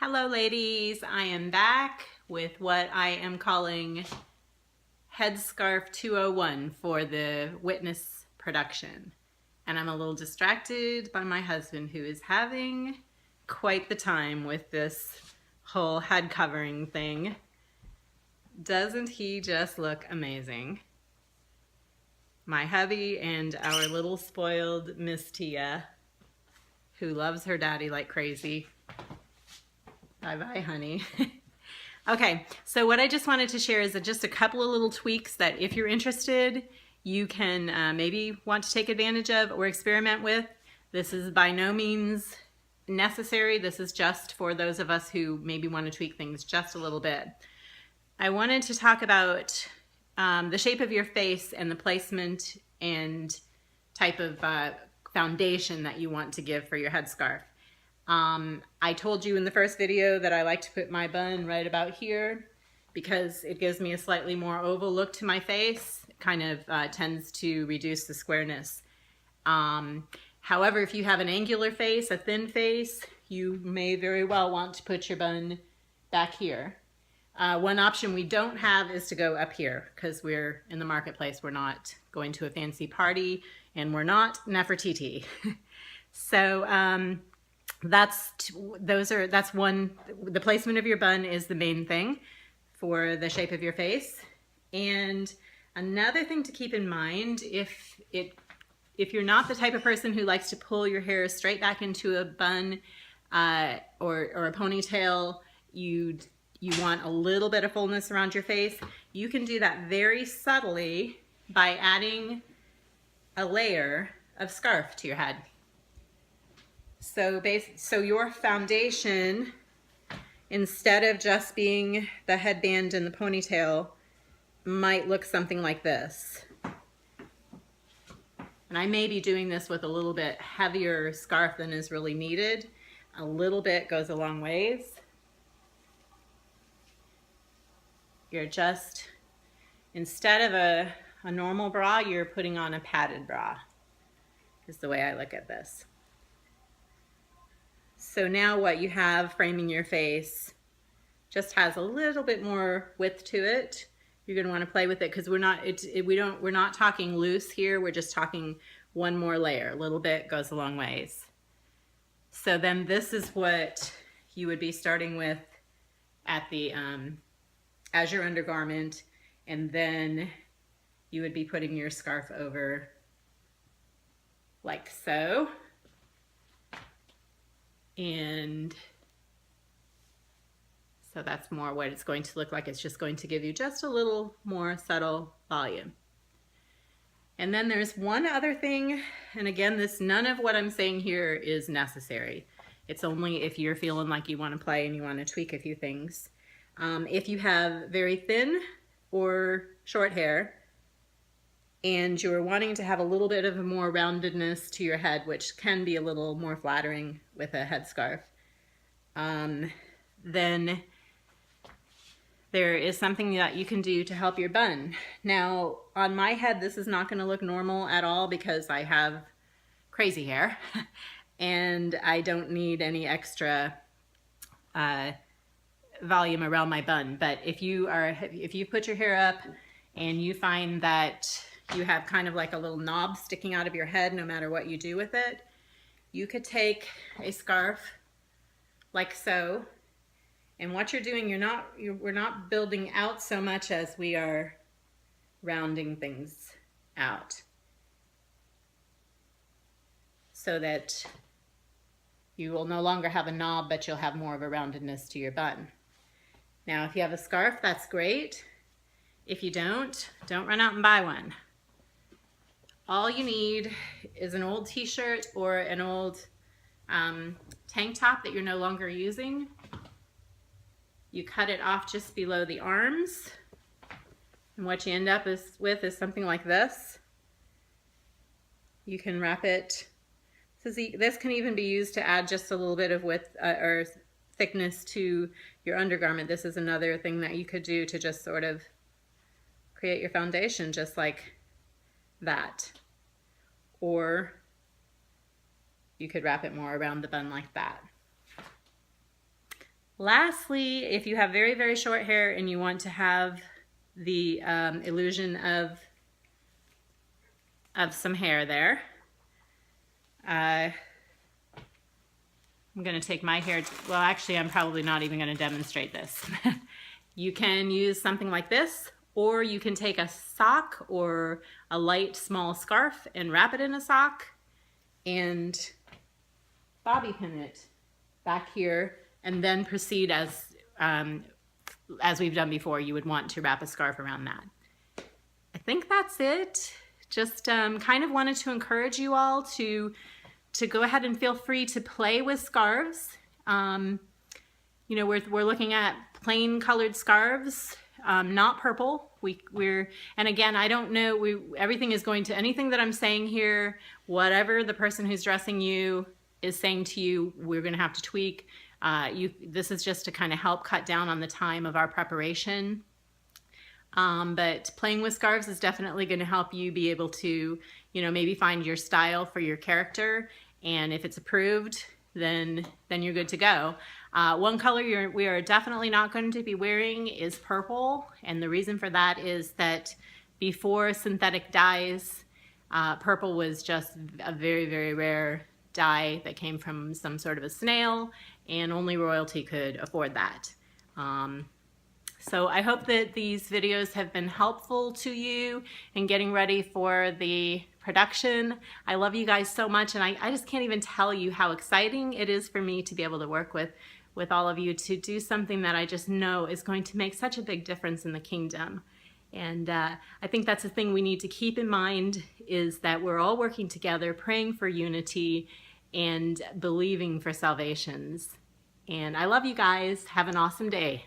Hello ladies, I am back with what I am calling Headscarf 201 for the witness production. And I'm a little distracted by my husband who is having quite the time with this whole head covering thing. Doesn't he just look amazing? My hubby and our little spoiled Miss Tia, who loves her daddy like crazy. Bye-bye, honey. Okay, so what I just wanted to share is just a couple of little tweaks that if you're interested, you can maybe want to take advantage of or experiment with. This is by no means necessary. This is just for those of us who maybe want to tweak things just a little bit. I wanted to talk about the shape of your face and the placement and type of foundation that you want to give for your headscarf. I told you in the first video that I like to put my bun right about here because it gives me a slightly more oval look to my face. It kind of tends to reduce the squareness. However, if you have an angular face, a thin face, you may very well want to put your bun back here. One option we don't have is to go up here because we're in the marketplace. We're not going to a fancy party and we're not Nefertiti. So, that's one. The placement of your bun is the main thing for the shape of your face. And another thing to keep in mind, if you're not the type of person who likes to pull your hair straight back into a bun or a ponytail, you want a little bit of fullness around your face, you can do that very subtly by adding a layer of scarf to your head. So your foundation, instead of just being the headband and the ponytail, might look something like this. And I may be doing this with a little bit heavier scarf than is really needed. A little bit goes a long ways. You're just, instead of a normal bra, you're putting on a padded bra, is the way I look at this. So now what you have framing your face just has a little bit more width to it. You're going to want to play with it because we're not talking loose here. We're just talking one more layer. A little bit goes a long ways. So then this is what you would be starting with at the as your undergarment, and then you would be putting your scarf over like so. And so that's more what it's going to look like. It's just going to give you just a little more subtle volume. And then there's one other thing, and again, none of what I'm saying here is necessary. It's only if you're feeling like you want to play and you want to tweak a few things. If you have very thin or short hair and you're wanting to have a little bit of a more roundedness to your head, which can be a little more flattering with a headscarf, then there is something that you can do to help your bun. Now, on my head, this is not going to look normal at all because I have crazy hair and I don't need any extra volume around my bun. But if you put your hair up and you find that you have kind of like a little knob sticking out of your head no matter what you do with it, you could take a scarf like so, and what you're doing, we're not building out so much as we are rounding things out so that you will no longer have a knob, but you'll have more of a roundedness to your bun. Now, if you have a scarf, that's great. If you don't run out and buy one. All you need is an old t-shirt or an old tank top that you're no longer using. You cut it off just below the arms, and what you end up with is something like this. You can wrap it. This can even be used to add just a little bit of width or thickness to your undergarment. This is another thing that you could do to just sort of create your foundation just like that. Or you could wrap it more around the bun like that. Lastly, if you have very, very short hair and you want to have the illusion of some hair there, I'm going to take my hair, well actually I'm probably not even going to demonstrate this. You can use something like this, or you can take a sock or a light small scarf and wrap it in a sock and bobby pin it back here, and then proceed as we've done before. You would want to wrap a scarf around that. I think that's it. Just kind of wanted to encourage you all to go ahead and feel free to play with scarves. You know, we're looking at plain colored scarves, not purple. And again, I don't know, everything is going to, anything that I'm saying here, whatever the person who's dressing you is saying to you, we're going to have to tweak. This is just to kind of help cut down on the time of our preparation. But playing with scarves is definitely going to help you be able to, you know, maybe find your style for your character. And if it's approved, then you're good to go. One color we are definitely not going to be wearing is purple. And the reason for that is that before synthetic dyes, purple was just a very, very rare dye that came from some sort of a snail, and only royalty could afford that. So I hope that these videos have been helpful to you in getting ready for the production. I love you guys so much, and I just can't even tell you how exciting it is for me to be able to work with all of you to do something that I just know is going to make such a big difference in the kingdom. And I think that's the thing we need to keep in mind, is that we're all working together, praying for unity and believing for salvations. And I love you guys. Have an awesome day.